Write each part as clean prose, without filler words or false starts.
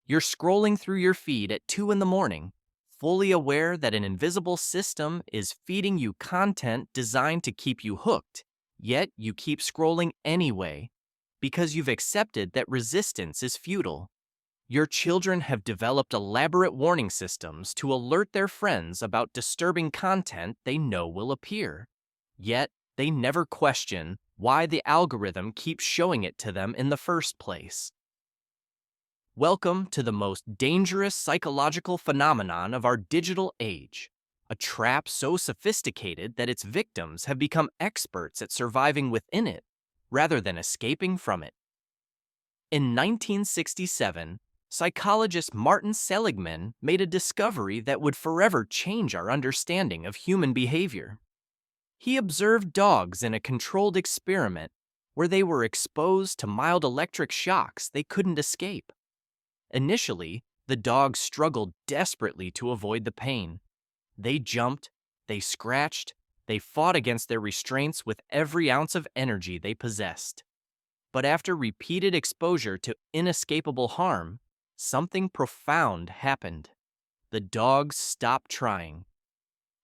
You're scrolling through your feed at 2 in the morning, fully aware that an invisible system is feeding you content designed to keep you hooked, yet you keep scrolling anyway because you've accepted that resistance is futile. Your children have developed elaborate warning systems to alert their friends about disturbing content they know will appear. Yet, they never question why the algorithm keeps showing it to them in the first place. Welcome to the most dangerous psychological phenomenon of our digital age, a trap so sophisticated that its victims have become experts at surviving within it rather than escaping from it. In 1967, psychologist Martin Seligman made a discovery that would forever change our understanding of human behavior. He observed dogs in a controlled experiment where they were exposed to mild electric shocks they couldn't escape. Initially, the dogs struggled desperately to avoid the pain. They jumped, they scratched, they fought against their restraints with every ounce of energy they possessed. But after repeated exposure to inescapable harm, something profound happened. The dogs stopped trying.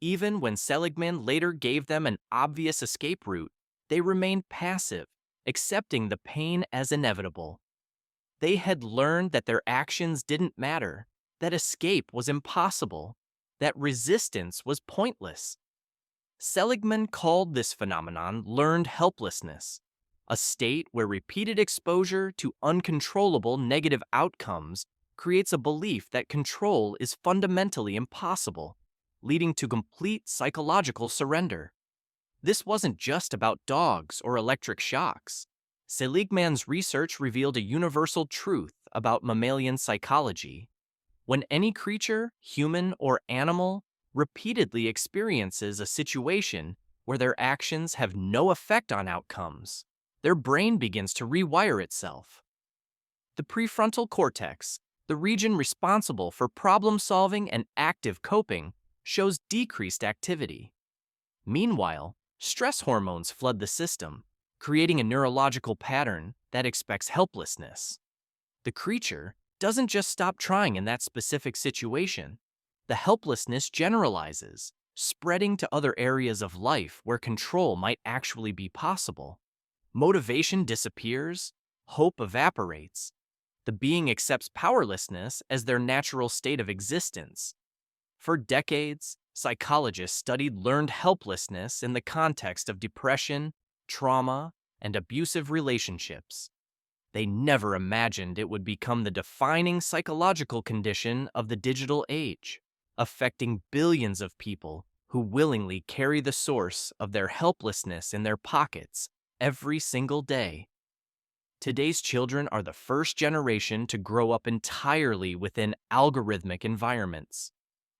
Even when Seligman later gave them an obvious escape route, they remained passive, accepting the pain as inevitable. They had learned that their actions didn't matter, that escape was impossible, that resistance was pointless. Seligman called this phenomenon learned helplessness, a state where repeated exposure to uncontrollable negative outcomes creates a belief that control is fundamentally impossible, leading to complete psychological surrender. This wasn't just about dogs or electric shocks. Seligman's research revealed a universal truth about mammalian psychology. When any creature, human or animal, repeatedly experiences a situation where their actions have no effect on outcomes, their brain begins to rewire itself. The prefrontal cortex, the region responsible for problem-solving and active coping, shows decreased activity. Meanwhile, stress hormones flood the system, creating a neurological pattern that expects helplessness. The creature doesn't just stop trying in that specific situation. The helplessness generalizes, spreading to other areas of life where control might actually be possible. Motivation disappears, hope evaporates. The being accepts powerlessness as their natural state of existence. For decades, psychologists studied learned helplessness in the context of depression, trauma, and abusive relationships. They never imagined it would become the defining psychological condition of the digital age, affecting billions of people who willingly carry the source of their helplessness in their pockets every single day. Today's children are the first generation to grow up entirely within algorithmic environments.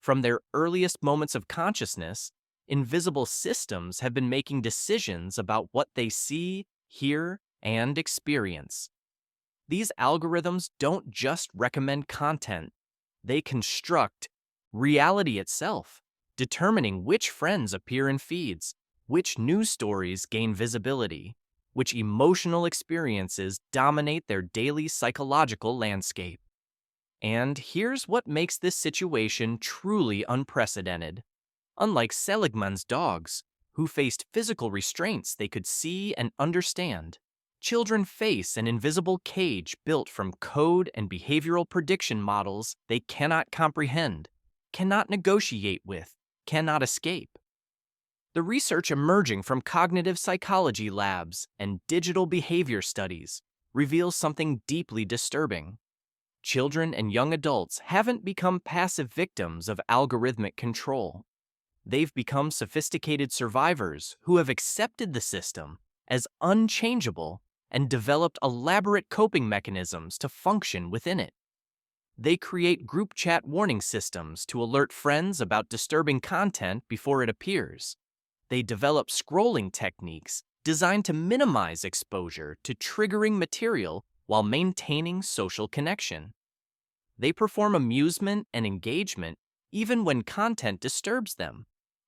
From their earliest moments of consciousness, invisible systems have been making decisions about what they see, hear, and experience. These algorithms don't just recommend content, they construct reality itself, determining which friends appear in feeds, which news stories gain visibility, which emotional experiences dominate their daily psychological landscape. And here's what makes this situation truly unprecedented. Unlike Seligman's dogs, who faced physical restraints they could see and understand, children face an invisible cage built from code and behavioral prediction models they cannot comprehend, cannot negotiate with, cannot escape. The research emerging from cognitive psychology labs and digital behavior studies reveals something deeply disturbing. Children and young adults haven't become passive victims of algorithmic control. They've become sophisticated survivors who have accepted the system as unchangeable and developed elaborate coping mechanisms to function within it. They create group chat warning systems to alert friends about disturbing content before it appears. They develop scrolling techniques designed to minimize exposure to triggering material while maintaining social connection. They perform amusement and engagement even when content disturbs them,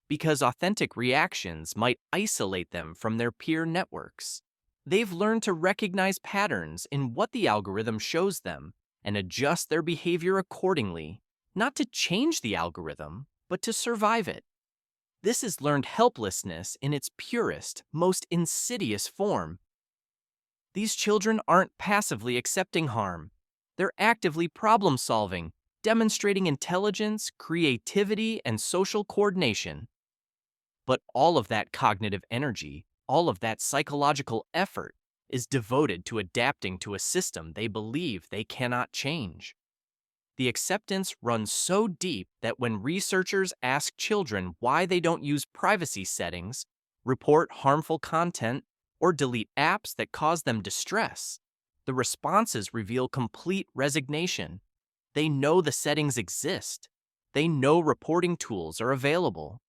because authentic reactions might isolate them from their peer networks. They've learned to recognize patterns in what the algorithm shows them and adjust their behavior accordingly, not to change the algorithm, but to survive it. This is learned helplessness in its purest, most insidious form. These children aren't passively accepting harm. They're actively problem solving, demonstrating intelligence, creativity, and social coordination. But all of that cognitive energy, all of that psychological effort, is devoted to adapting to a system they believe they cannot change. The acceptance runs so deep that when researchers ask children why they don't use privacy settings, report harmful content, or delete apps that cause them distress, the responses reveal complete resignation. They know the settings exist. They know reporting tools are available.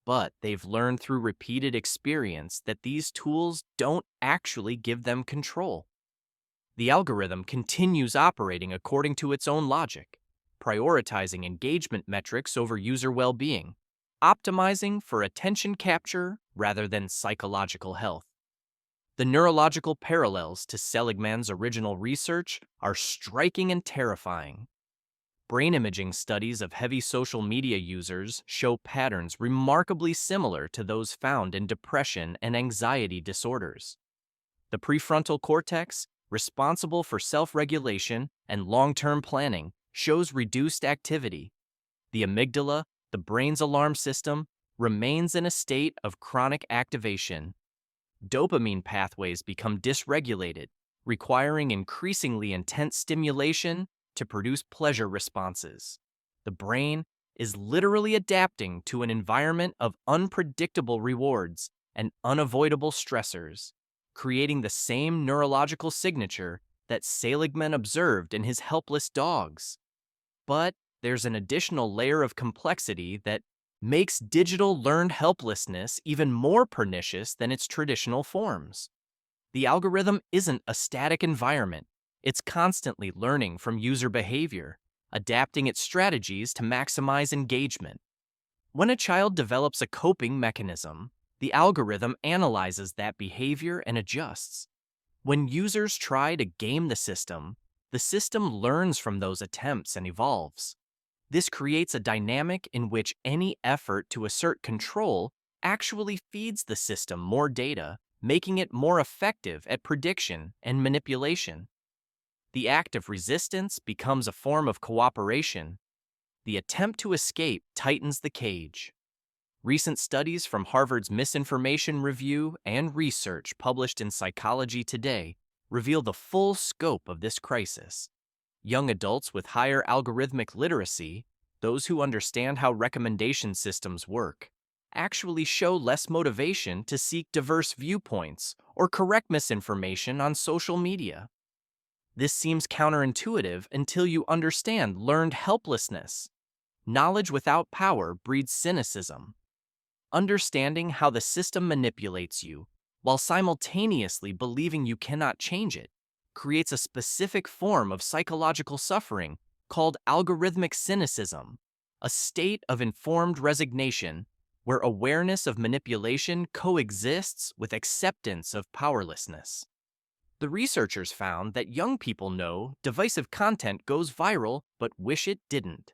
But they've learned through repeated experience that these tools don't actually give them control. The algorithm continues operating according to its own logic, prioritizing engagement metrics over user well-being, optimizing for attention capture rather than psychological health. The neurological parallels to Seligman's original research are striking and terrifying. Brain imaging studies of heavy social media users show patterns remarkably similar to those found in depression and anxiety disorders. The prefrontal cortex, responsible for self-regulation and long-term planning, shows reduced activity. The amygdala, the brain's alarm system, remains in a state of chronic activation. Dopamine pathways become dysregulated, requiring increasingly intense stimulation to produce pleasure responses. The brain is literally adapting to an environment of unpredictable rewards and unavoidable stressors, creating the same neurological signature that Seligman observed in his helpless dogs. But there's an additional layer of complexity that makes digital learned helplessness even more pernicious than its traditional forms. The algorithm isn't a static environment. It's constantly learning from user behavior, adapting its strategies to maximize engagement. When a child develops a coping mechanism, the algorithm analyzes that behavior and adjusts. When users try to game the system learns from those attempts and evolves. This creates a dynamic in which any effort to assert control actually feeds the system more data, making it more effective at prediction and manipulation. The act of resistance becomes a form of cooperation. The attempt to escape tightens the cage. Recent studies from Harvard's Misinformation Review and research published in Psychology Today reveal the full scope of this crisis. Young adults with higher algorithmic literacy, those who understand how recommendation systems work, actually show less motivation to seek diverse viewpoints or correct misinformation on social media. This seems counterintuitive until you understand learned helplessness. Knowledge without power breeds cynicism. Understanding how the system manipulates you, while simultaneously believing you cannot change it, creates a specific form of psychological suffering called algorithmic cynicism, a state of informed resignation where awareness of manipulation coexists with acceptance of powerlessness. The researchers found that young people know divisive content goes viral but wish it didn't.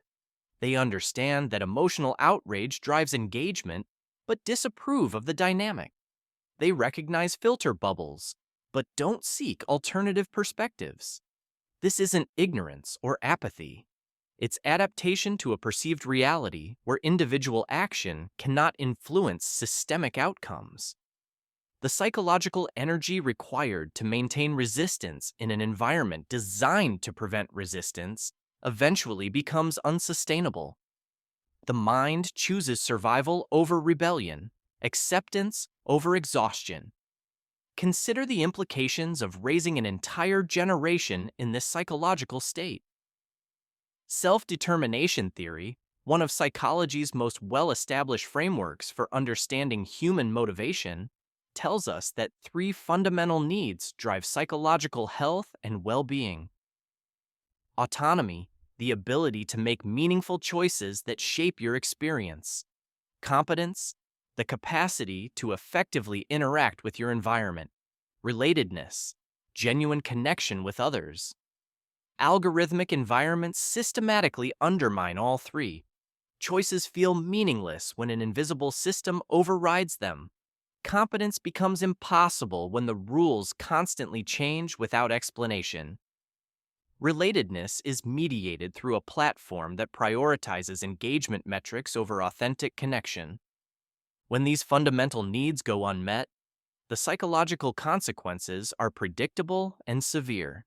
They understand that emotional outrage drives engagement but disapprove of the dynamic. They recognize filter bubbles but don't seek alternative perspectives. This isn't ignorance or apathy. It's adaptation to a perceived reality where individual action cannot influence systemic outcomes. The psychological energy required to maintain resistance in an environment designed to prevent resistance eventually becomes unsustainable. The mind chooses survival over rebellion, acceptance over exhaustion. Consider the implications of raising an entire generation in this psychological state. Self-determination theory, one of psychology's most well-established frameworks for understanding human motivation, tells us that three fundamental needs drive psychological health and well-being. Autonomy, the ability to make meaningful choices that shape your experience. Competence, the capacity to effectively interact with your environment. Relatedness, genuine connection with others. Algorithmic environments systematically undermine all three. Choices feel meaningless when an invisible system overrides them. Competence becomes impossible when the rules constantly change without explanation. Relatedness is mediated through a platform that prioritizes engagement metrics over authentic connection. When these fundamental needs go unmet, the psychological consequences are predictable and severe.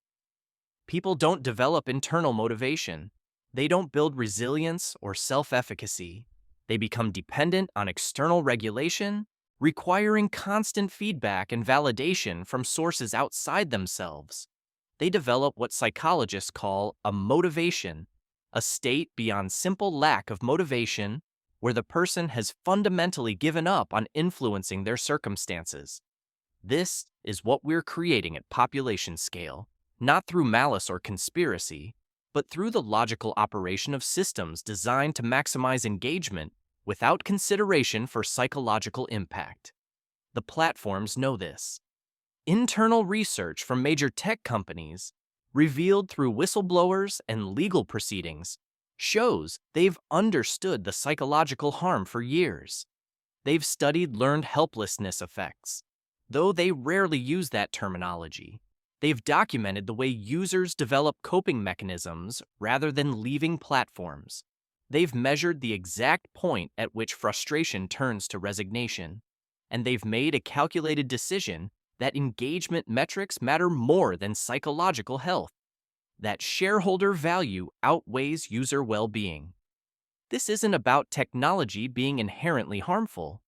People don't develop internal motivation. They don't build resilience or self-efficacy. They become dependent on external regulation, requiring constant feedback and validation from sources outside themselves. They develop what psychologists call a motivation, a state beyond simple lack of motivation where the person has fundamentally given up on influencing their circumstances. This is what we're creating at population scale, not through malice or conspiracy, but through the logical operation of systems designed to maximize engagement without consideration for psychological impact. The platforms know this. Internal research from major tech companies, revealed through whistleblowers and legal proceedings, shows they've understood the psychological harm for years. They've studied learned helplessness effects. Though they rarely use that terminology, they've documented the way users develop coping mechanisms rather than leaving platforms. They've measured the exact point at which frustration turns to resignation, and they've made a calculated decision that engagement metrics matter more than psychological health, that shareholder value outweighs user well-being. This isn't about technology being inherently harmful.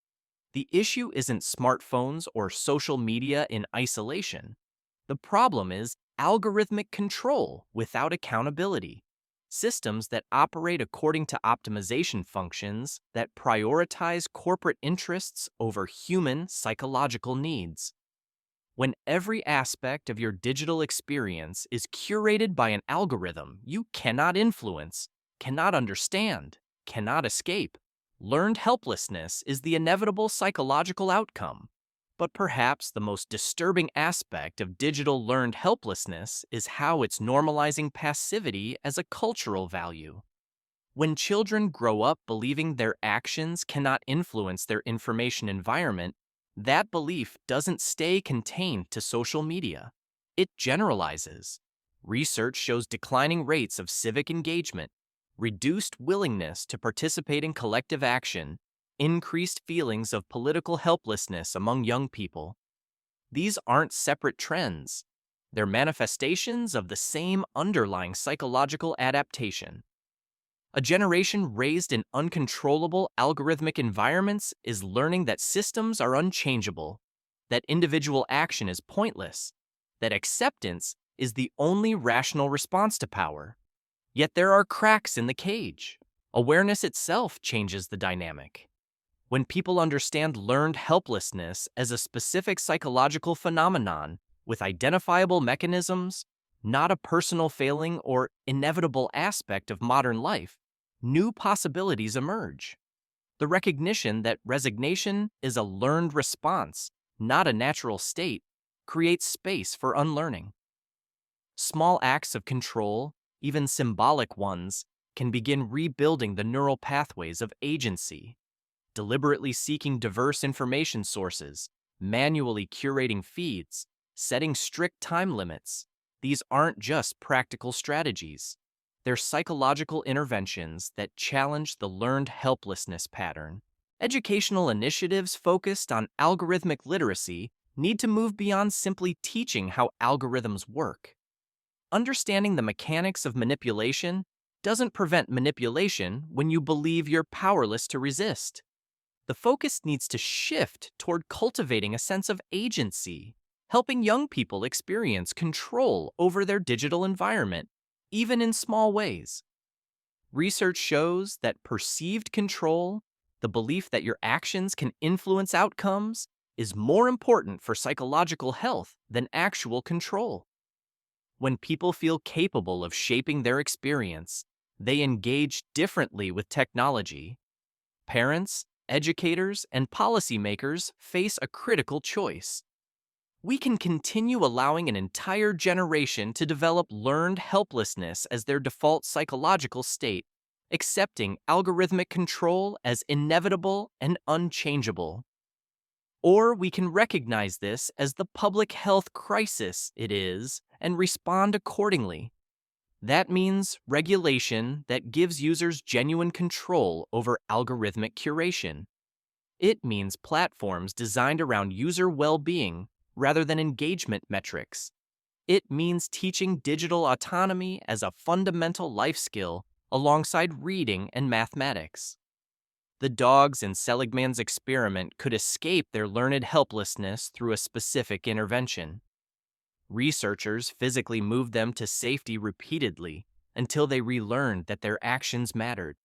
The issue isn't smartphones or social media in isolation. The problem is algorithmic control without accountability. Systems that operate according to optimization functions that prioritize corporate interests over human psychological needs. When every aspect of your digital experience is curated by an algorithm you cannot influence, cannot understand, cannot escape, learned helplessness is the inevitable psychological outcome. But perhaps the most disturbing aspect of digital learned helplessness is how it's normalizing passivity as a cultural value. When children grow up believing their actions cannot influence their information environment, that belief doesn't stay contained to social media. It generalizes. Research shows declining rates of civic engagement, reduced willingness to participate in collective action, increased feelings of political helplessness among young people. These aren't separate trends. They're manifestations of the same underlying psychological adaptation. A generation raised in uncontrollable algorithmic environments is learning that systems are unchangeable, that individual action is pointless, that acceptance is the only rational response to power. Yet there are cracks in the cage. Awareness itself changes the dynamic. When people understand learned helplessness as a specific psychological phenomenon with identifiable mechanisms, not a personal failing or inevitable aspect of modern life, new possibilities emerge. The recognition that resignation is a learned response, not a natural state, creates space for unlearning. Small acts of control, even symbolic ones, can begin rebuilding the neural pathways of agency. Deliberately seeking diverse information sources, manually curating feeds, setting strict time limits. These aren't just practical strategies. They're psychological interventions that challenge the learned helplessness pattern. Educational initiatives focused on algorithmic literacy need to move beyond simply teaching how algorithms work. Understanding the mechanics of manipulation doesn't prevent manipulation when you believe you're powerless to resist. The focus needs to shift toward cultivating a sense of agency, helping young people experience control over their digital environment, even in small ways. Research shows that perceived control, the belief that your actions can influence outcomes, is more important for psychological health than actual control. When people feel capable of shaping their experience, they engage differently with technology. Parents, educators, and policymakers face a critical choice. we can continue allowing an entire generation to develop learned helplessness as their default psychological state, accepting algorithmic control as inevitable and unchangeable. Or we can recognize this as the public health crisis it is and respond accordingly. That means regulation that gives users genuine control over algorithmic curation. It means platforms designed around user well-being rather than engagement metrics. It means teaching digital autonomy as a fundamental life skill alongside reading and mathematics. The dogs in Seligman's experiment could escape their learned helplessness through a specific intervention. Researchers physically moved them to safety repeatedly until they relearned that their actions mattered,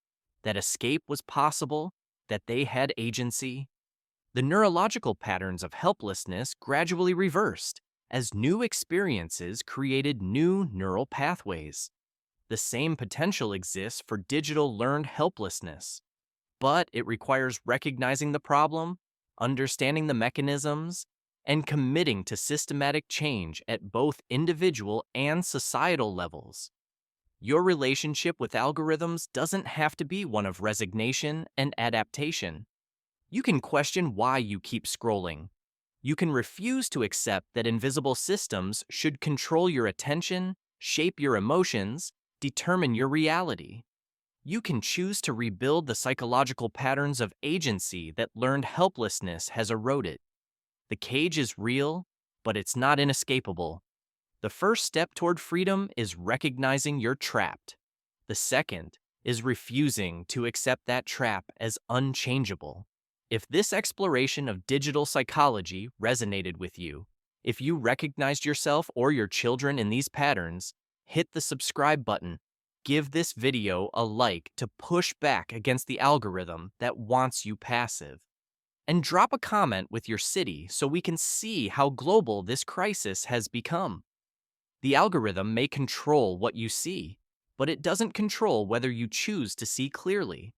that escape was possible, that they had agency. The neurological patterns of helplessness gradually reversed as new experiences created new neural pathways. The same potential exists for digital learned helplessness, but it requires recognizing the problem, understanding the mechanisms, and committing to systematic change at both individual and societal levels. Your relationship with algorithms doesn't have to be one of resignation and adaptation. You can question why you keep scrolling. You can refuse to accept that invisible systems should control your attention, shape your emotions, determine your reality. You can choose to rebuild the psychological patterns of agency that learned helplessness has eroded. The cage is real, but it's not inescapable. The first step toward freedom is recognizing you're trapped. The second is refusing to accept that trap as unchangeable. If this exploration of digital psychology resonated with you, if you recognized yourself or your children in these patterns, hit the subscribe button. Give this video a like to push back against the algorithm that wants you passive. And drop a comment with your city so we can see how global this crisis has become. The algorithm may control what you see, but it doesn't control whether you choose to see clearly.